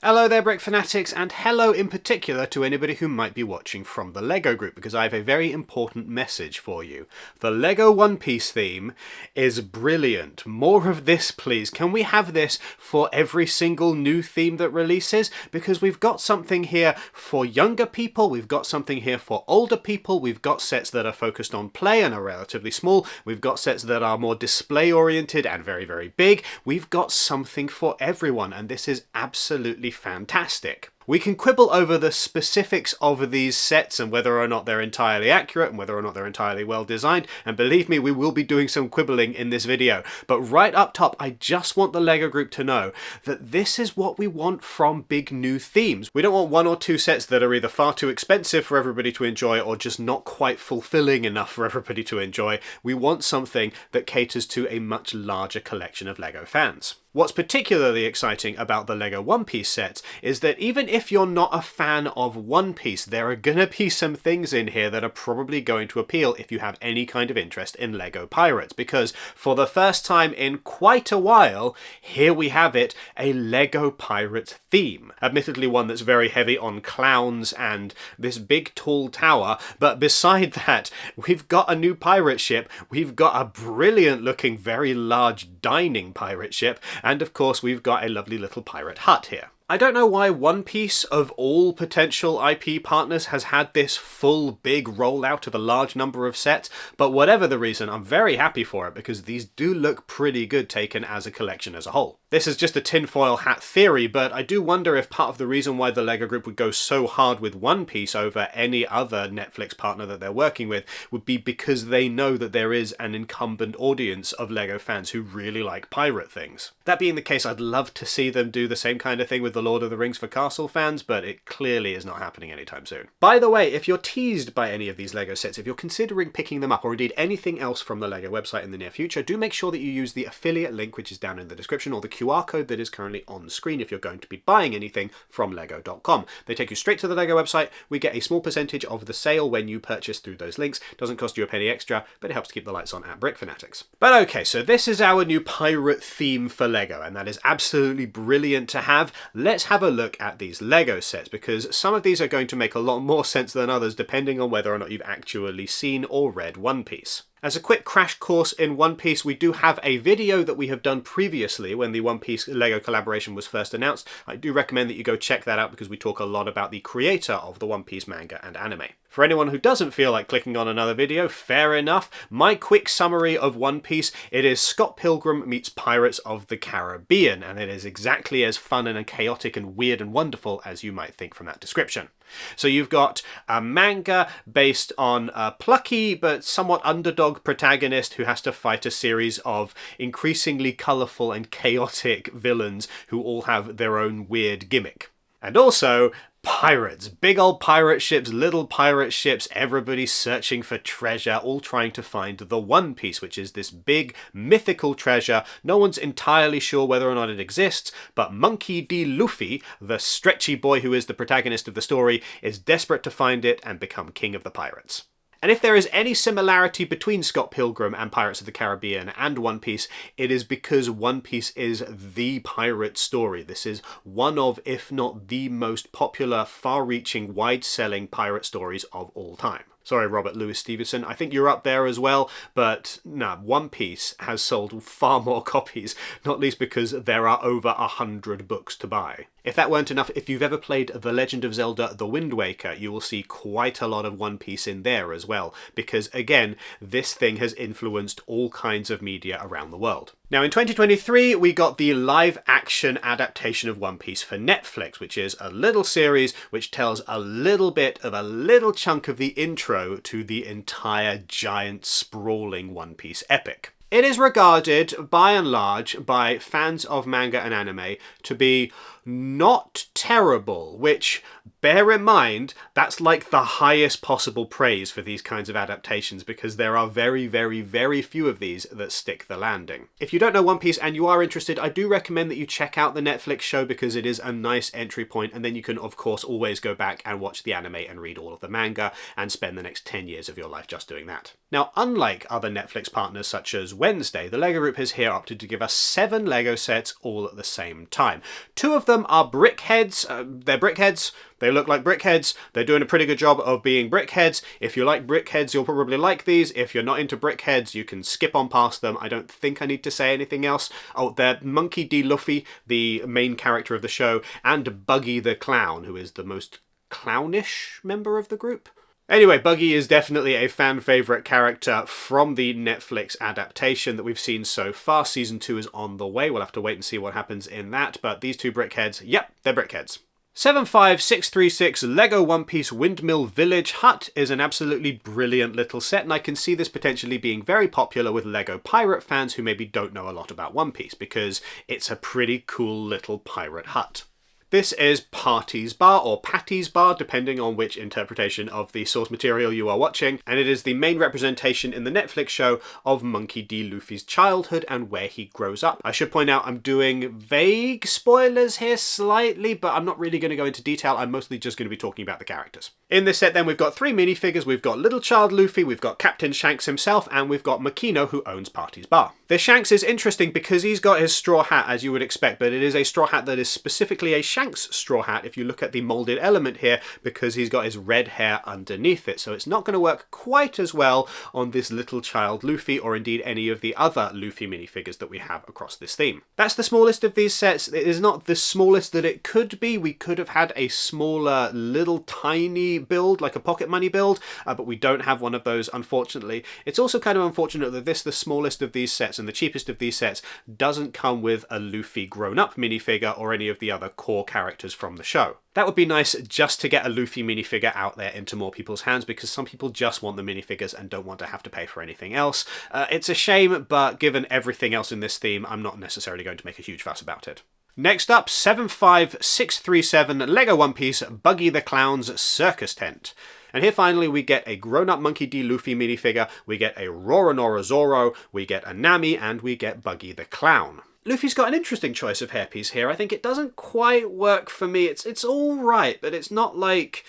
Hello there, Brick Fanatics, and hello in particular to anybody who might be watching from the LEGO group, because I have a very important message for you. The LEGO One Piece theme is brilliant. More of this, please. Can we have this for every single new theme that releases? Because we've got something here for younger people, we've got something here for older people, we've got sets that are focused on play and are relatively small, we've got sets that are more display oriented and very, very big. We've got something for everyone, and this is absolutely fantastic. We can quibble over the specifics of these sets and whether or not they're entirely accurate and whether or not they're entirely well designed, and believe me, we will be doing some quibbling in this video. But right up top, I just want the LEGO group to know that this is what we want from big new themes. We don't want one or two sets that are either far too expensive for everybody to enjoy or just not quite fulfilling enough for everybody to enjoy. We want something that caters to a much larger collection of LEGO fans. What's particularly exciting about the LEGO One Piece sets is that even if you're not a fan of One Piece, there are gonna be some things in here that are probably going to appeal if you have any kind of interest in LEGO Pirates, because for the first time in quite a while, here we have it, a LEGO Pirate theme. Admittedly one that's very heavy on clowns and this big tall tower, but beside that, we've got a new pirate ship, we've got a brilliant looking, very large dining pirate ship, and of course we've got a lovely little pirate hut here. I don't know why One Piece, of all potential IP partners, has had this full big rollout of a large number of sets, but whatever the reason, I'm very happy for it because these do look pretty good taken as a collection as a whole. This is just a tinfoil hat theory, but I do wonder if part of the reason why the LEGO group would go so hard with One Piece over any other Netflix partner that they're working with would be because they know that there is an incumbent audience of LEGO fans who really like pirate things. That being the case, I'd love to see them do the same kind of thing with the Lord of the Rings for Castle fans, but it clearly is not happening anytime soon. By the way, if you're teased by any of these LEGO sets, if you're considering picking them up, or indeed anything else from the LEGO website in the near future, do make sure that you use the affiliate link which is down in the description, or the QR code that is currently on the screen if you're going to be buying anything from lego.com. They take you straight to the LEGO website, we get a small percentage of the sale when you purchase through those links. Doesn't cost you a penny extra, but it helps keep the lights on at Brick Fanatics. But okay, so this is our new pirate theme for LEGO, and that is absolutely brilliant to have. Let's have a look at these LEGO sets, because some of these are going to make a lot more sense than others depending on whether or not you've actually seen or read One Piece. As a quick crash course in One Piece, we do have a video that we have done previously when the One Piece LEGO collaboration was first announced. I do recommend that you go check that out because we talk a lot about the creator of the One Piece manga and anime. For anyone who doesn't feel like clicking on another video, fair enough. My quick summary of One Piece, it is Scott Pilgrim meets Pirates of the Caribbean, and it is exactly as fun and chaotic and weird and wonderful as you might think from that description. So you've got a manga based on a plucky but somewhat underdog protagonist who has to fight a series of increasingly colourful and chaotic villains who all have their own weird gimmick. And also pirates, big old pirate ships, little pirate ships, everybody searching for treasure, all trying to find the One Piece, which is this big mythical treasure. No one's entirely sure whether or not it exists, but Monkey D. Luffy, the stretchy boy who is the protagonist of the story, is desperate to find it and become king of the pirates. And if there is any similarity between Scott Pilgrim and Pirates of the Caribbean and One Piece, it is because One Piece is the pirate story. This is one of, if not the most popular, far-reaching, wide-selling pirate stories of all time. Sorry, Robert Louis Stevenson, I think you're up there as well, but no, One Piece has sold far more copies, not least because there are over 100 books to buy. If that weren't enough, if you've ever played The Legend of Zelda: The Wind Waker, you will see quite a lot of One Piece in there as well, because again, this thing has influenced all kinds of media around the world. Now in 2023, we got the live-action adaptation of One Piece for Netflix, which is a little series which tells a little bit of a little chunk of the intro to the entire giant sprawling One Piece epic. It is regarded, by and large, by fans of manga and anime to be not terrible, which, bear in mind, that's like the highest possible praise for these kinds of adaptations, because there are very, very, very few of these that stick the landing. If you don't know One Piece and you are interested, I do recommend that you check out the Netflix show because it is a nice entry point, and then you can, of course, always go back and watch the anime and read all of the manga and spend the next 10 years of your life just doing that. Now, unlike other Netflix partners such as Wednesday, the LEGO Group has here opted to give us 7 LEGO sets all at the same time. 2 of them them are Brickheadz. They're Brickheadz. They look like Brickheadz. They're doing a pretty good job of being Brickheadz. If you like Brickheadz, you'll probably like these. If you're not into Brickheadz, you can skip on past them. I don't think I need to say anything else. Oh, they're Monkey D. Luffy, the main character of the show, and Buggy the Clown, who is the most clownish member of the group. Anyway, Buggy is definitely a fan favourite character from the Netflix adaptation that we've seen so far. Season 2 is on the way. We'll have to wait and see what happens in that. But these two Brickheadz, yep, they're Brickheadz. 75636 Lego One Piece Windmill Village Hut is an absolutely brilliant little set, and I can see this potentially being very popular with Lego pirate fans who maybe don't know a lot about One Piece, because it's a pretty cool little pirate hut. This is Party's Bar, or Patty's Bar, depending on which interpretation of the source material you are watching, and it is the main representation in the Netflix show of Monkey D. Luffy's childhood and where he grows up. I should point out I'm doing vague spoilers here slightly, but I'm not really going to go into detail. I'm mostly just going to be talking about the characters. In this set then we've got 3 minifigures. We've got Little Child Luffy, we've got Captain Shanks himself, and we've got Makino, who owns Party's Bar. This Shanks is interesting because he's got his straw hat, as you would expect, but it is a straw hat that is specifically a Shanks straw hat if you look at the moulded element here, because he's got his red hair underneath it. So it's not going to work quite as well on this Little Child Luffy, or indeed any of the other Luffy minifigures that we have across this theme. That's the smallest of these sets. It is not the smallest that it could be. We could have had a smaller, little tiny build, like a pocket money build, but we don't have one of those, unfortunately. It's also kind of unfortunate that this, the smallest of these sets and the cheapest of these sets, doesn't come with a Luffy grown-up minifigure or any of the other core characters from the show. That would be nice just to get a Luffy minifigure out there into more people's hands, because some people just want the minifigures and don't want to have to pay for anything else. It's a shame, but given everything else in this theme, I'm not necessarily going to make a huge fuss about it. Next up, 75637 Lego One Piece Buggy the Clown's Circus Tent. And here finally we get a grown-up Monkey D. Luffy minifigure, we get a Roronoa Zoro, we get a Nami, and we get Buggy the Clown. Luffy's got an interesting choice of hairpiece here. I think it doesn't quite work for me. It's all right, but it's not like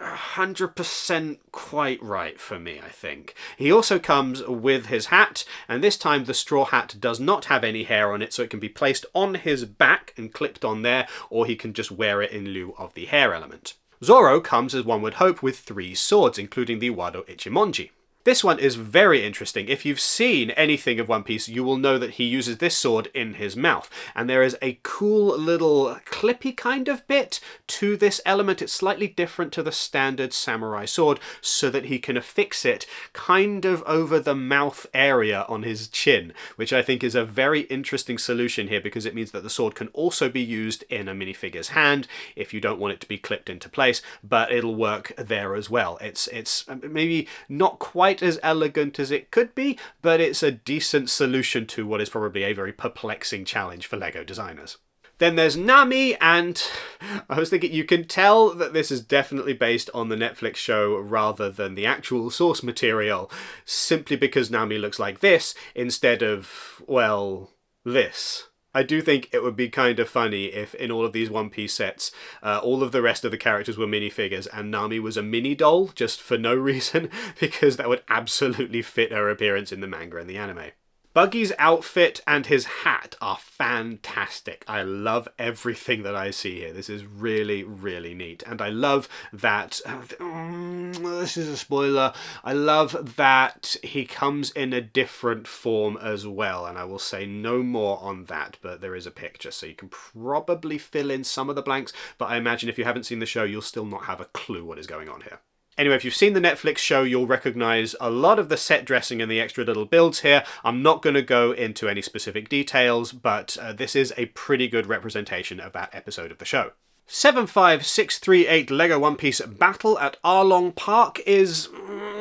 100% quite right for me, I think. He also comes with his hat, and this time the straw hat does not have any hair on it, so it can be placed on his back and clipped on there, or he can just wear it in lieu of the hair element. Zoro comes, as one would hope, with 3 swords, including the Wado Ichimonji. This one is very interesting. If you've seen anything of One Piece, you will know that he uses this sword in his mouth. And there is a cool little clippy kind of bit to this element. It's slightly different to the standard samurai sword, so that he can affix it kind of over the mouth area on his chin, which I think is a very interesting solution here, because it means that the sword can also be used in a minifigure's hand if you don't want it to be clipped into place, but it'll work there as well. It's maybe not quite as elegant as it could be, but it's a decent solution to what is probably a very perplexing challenge for LEGO designers. Then there's Nami, and I was thinking you can tell that this is definitely based on the Netflix show rather than the actual source material, simply because Nami looks like this instead of, well, this. I do think it would be kind of funny if in all of these One Piece sets, all of the rest of the characters were minifigures and Nami was a mini doll just for no reason, because that would absolutely fit her appearance in the manga and the anime. Buggy's outfit and his hat are fantastic. I love everything that I see here. This is really, really neat. And I love that, this is a spoiler, I love that he comes in a different form as well. And I will say no more on that, but there is a picture, so you can probably fill in some of the blanks. But I imagine if you haven't seen the show, you'll still not have a clue what is going on here. Anyway, if you've seen the Netflix show, you'll recognise a lot of the set dressing and the extra little builds here. I'm not going to go into any specific details, but this is a pretty good representation of that episode of the show. 75638 Lego One Piece Battle at Arlong Park is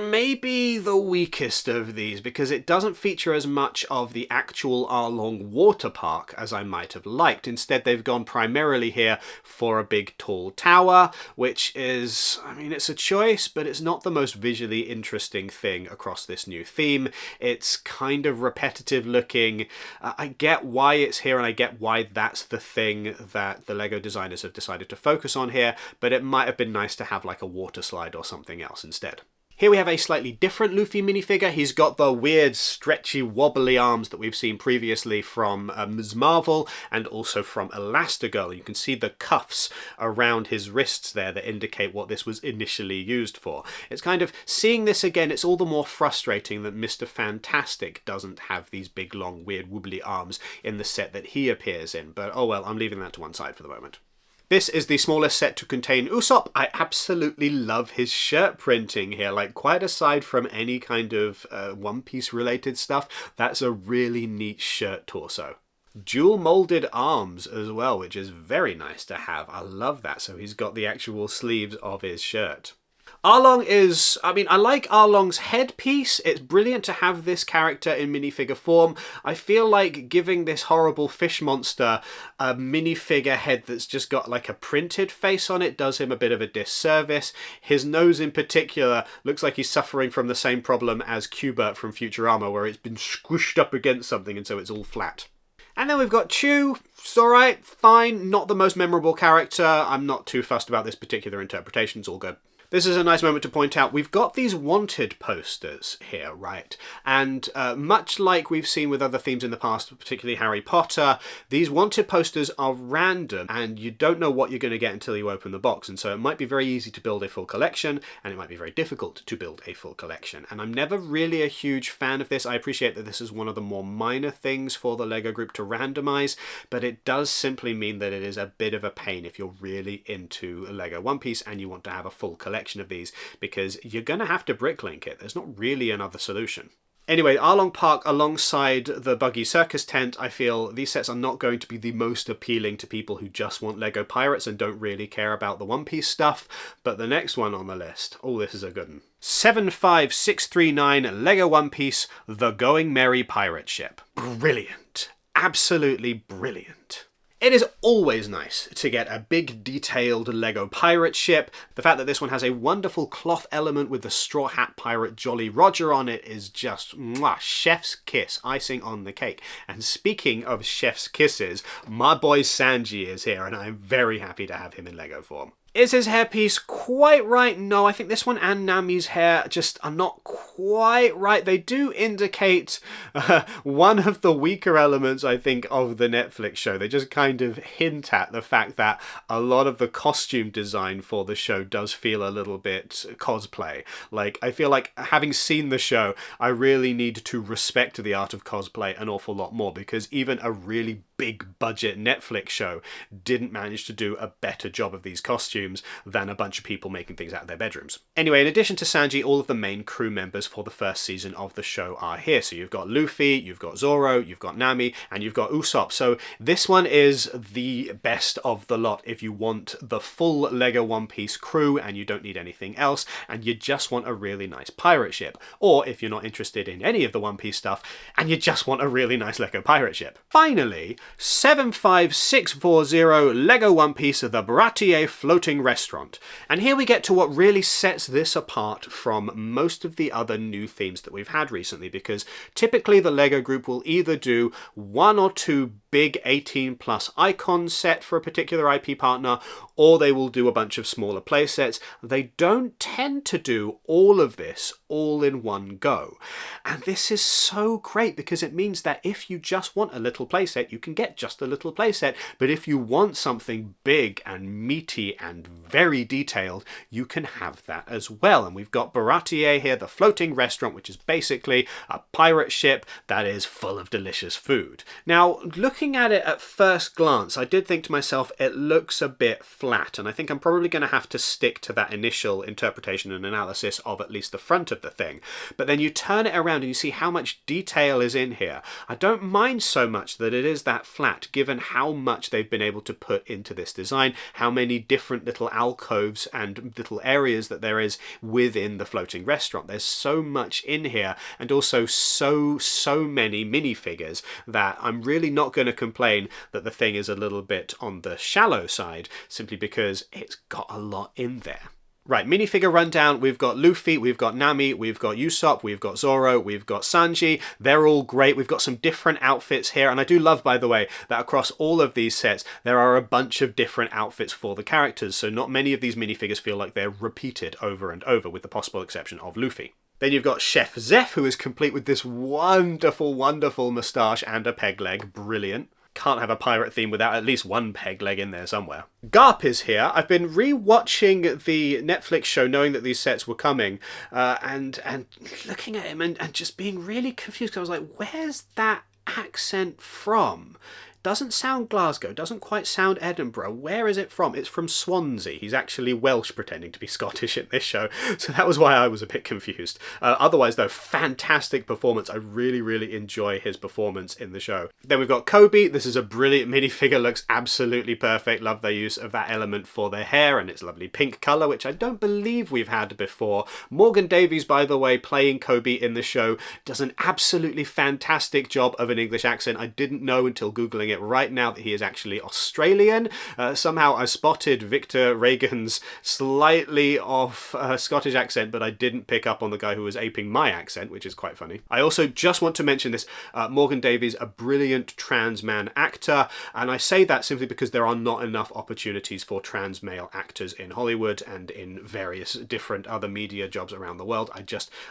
maybe the weakest of these, because it doesn't feature as much of the actual Arlong water park as I might have liked. Instead, they've gone primarily here for a big tall tower, which is, I mean, it's a choice, but it's not the most visually interesting thing across this new theme. It's kind of repetitive looking. I get why it's here, and I get why that's the thing that the LEGO designers have decided to focus on here, but it might have been nice to have like a water slide or something else instead. Here we have a slightly different Luffy minifigure. He's got the weird stretchy wobbly arms that we've seen previously from Ms. Marvel and also from Elastigirl. You can see the cuffs around his wrists there that indicate what this was initially used for. It's kind of, seeing this again, it's all the more frustrating that Mr. Fantastic doesn't have these big long weird wobbly arms in the set that he appears in, but oh well, I'm leaving that to one side for the moment. This is the smallest set to contain Usopp. I absolutely love his shirt printing here. Like, quite aside from any kind of One Piece related stuff, that's a really neat shirt torso. Dual molded arms as well, which is very nice to have. I love that. So he's got the actual sleeves of his shirt. Arlong is, I mean, I like Arlong's headpiece. It's brilliant to have this character in minifigure form. I feel like giving this horrible fish monster a minifigure head that's just got like a printed face on it does him a bit of a disservice. His nose in particular looks like he's suffering from the same problem as Q*bert from Futurama, where it's been squished up against something and so it's all flat. And then we've got Chew. It's alright, fine, not the most memorable character. I'm not too fussed about this particular interpretation, it's all good. This is a nice moment to point out, we've got these wanted posters here, right? And much like we've seen with other themes in the past, particularly Harry Potter, these wanted posters are random and you don't know what you're going to get until you open the box. And so it might be very easy to build a full collection and it might be very difficult to build a full collection. And I'm never really a huge fan of this. I appreciate that this is one of the more minor things for the LEGO group to randomize, but it does simply mean that it is a bit of a pain if you're really into LEGO One Piece and you want to have a full collection of these, because you're going to have to bricklink it. There's not really another solution. Anyway, Arlong Park alongside the Buggy Circus tent, I feel these sets are not going to be the most appealing to people who just want LEGO Pirates and don't really care about the One Piece stuff, but the next one on the list, oh, this is a good one. 75639 LEGO One Piece, The Going Merry Pirate Ship. Brilliant. Absolutely brilliant. It is always nice to get a big detailed LEGO pirate ship. The fact that this one has a wonderful cloth element with the straw hat pirate Jolly Roger on it is just mwah, chef's kiss, icing on the cake. And speaking of chef's kisses, my boy Sanji is here and I'm very happy to have him in LEGO form. Is his hairpiece quite right? No, I think this one and Nami's hair just are not quite right. They do indicate one of the weaker elements, I think, of the Netflix show. They just kind of hint at the fact that a lot of the costume design for the show does feel a little bit cosplay. Like, I feel like having seen the show, I really need to respect the art of cosplay an awful lot more, because even a really big budget Netflix show didn't manage to do a better job of these costumes than a bunch of people making things out of their bedrooms. Anyway, in addition to Sanji, all of the main crew members for the first season of the show are here. So you've got Luffy, you've got Zoro, you've got Nami, and you've got Usopp. So this one is the best of the lot if you want the full LEGO One Piece crew and you don't need anything else and you just want a really nice pirate ship. Or if you're not interested in any of the One Piece stuff and you just want a really nice LEGO pirate ship. Finally, 75640 LEGO One Piece, the Baratier Floating Restaurant. And here we get to what really sets this apart from most of the other new themes that we've had recently, because typically the LEGO group will either do one or two big 18+ icon set for a particular IP partner, or they will do a bunch of smaller play sets. They don't tend to do all of this all in one go. And this is so great because it means that if you just want a little playset, you can get just a little playset. But if you want something big and meaty and very detailed, you can have that as well. And we've got Baratier here, the floating restaurant, which is basically a pirate ship that is full of delicious food. Now, looking at it at first glance, I did think to myself, it looks a bit flat. And I think I'm probably going to have to stick to that initial interpretation and analysis of at least the front of the thing. But then you turn it around and you see how much detail is in here. I don't mind so much that it is that flat, given how much they've been able to put into this design, how many different little alcoves and little areas that there is within the floating restaurant. There's so much in here, and also so many minifigures that I'm really not going to complain that the thing is a little bit on the shallow side, simply because it's got a lot in there. Right, minifigure rundown. We've got Luffy, we've got Nami, we've got Usopp, we've got Zoro, we've got Sanji. They're all great. We've got some different outfits here. And I do love, by the way, that across all of these sets, there are a bunch of different outfits for the characters. So not many of these minifigures feel like they're repeated over and over, with the possible exception of Luffy. Then you've got Chef Zeph, who is complete with this wonderful, wonderful moustache and a peg leg. Brilliant. Can't have a pirate theme without at least one peg leg in there somewhere. Garp is here. I've been re-watching the Netflix show knowing that these sets were coming, and looking at him and just being really confused. I was like, where's that accent from? Doesn't sound Glasgow, doesn't quite sound Edinburgh. Where is it from? It's from Swansea. He's actually Welsh pretending to be Scottish in this show, so that was why I was a bit confused. Otherwise, though, fantastic performance. I really, really enjoy his performance in the show. Then we've got Kobe. This is a brilliant minifigure, looks absolutely perfect. Love their use of that element for their hair and its lovely pink colour, which I don't believe we've had before. Morgan Davies, by the way, playing Kobe in the show, does an absolutely fantastic job of an English accent. I didn't know until Googling it right now that he is actually Australian. Somehow I spotted Victor Reagan's slightly off Scottish accent, but I didn't pick up on the guy who was aping my accent, which is quite funny. I also just want to mention this, Morgan Davies, a brilliant trans man actor, and I say that simply because there are not enough opportunities for trans male actors in Hollywood and in various different other media jobs around the world.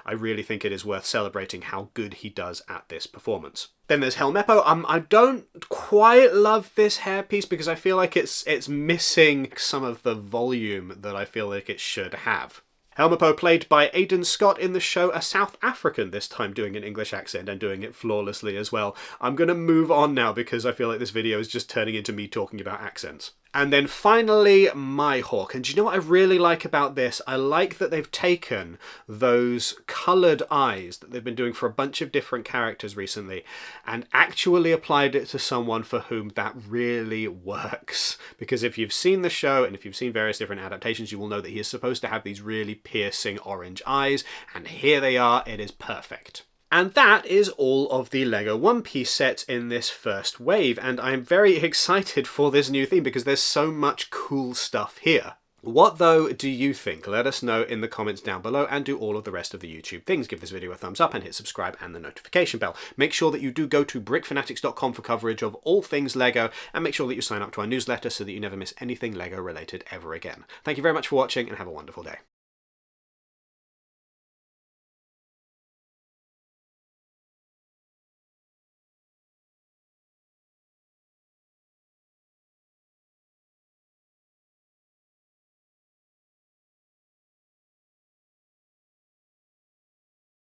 I really think it is worth celebrating how good he does at this performance. Then there's Helmeppo. I don't quite love this hairpiece because I feel like it's missing some of the volume that I feel like it should have. Helmeppo, played by Aidan Scott in the show, a South African this time, doing an English accent and doing it flawlessly as well. I'm going to move on now because I feel like this video is just turning into me talking about accents. And then finally, Mihawk. And do you know what I really like about this? I like that they've taken those coloured eyes that they've been doing for a bunch of different characters recently and actually applied it to someone for whom that really works. Because if you've seen the show and if you've seen various different adaptations, you will know that he is supposed to have these really piercing orange eyes. And here they are. It is perfect. And that is all of the LEGO One Piece sets in this first wave, and I'm very excited for this new theme because there's so much cool stuff here. What, though, do you think? Let us know in the comments down below, and do all of the rest of the YouTube things. Give this video a thumbs up and hit subscribe and the notification bell. Make sure that you do go to brickfanatics.com for coverage of all things LEGO, and make sure that you sign up to our newsletter so that you never miss anything LEGO related ever again. Thank you very much for watching, and have a wonderful day.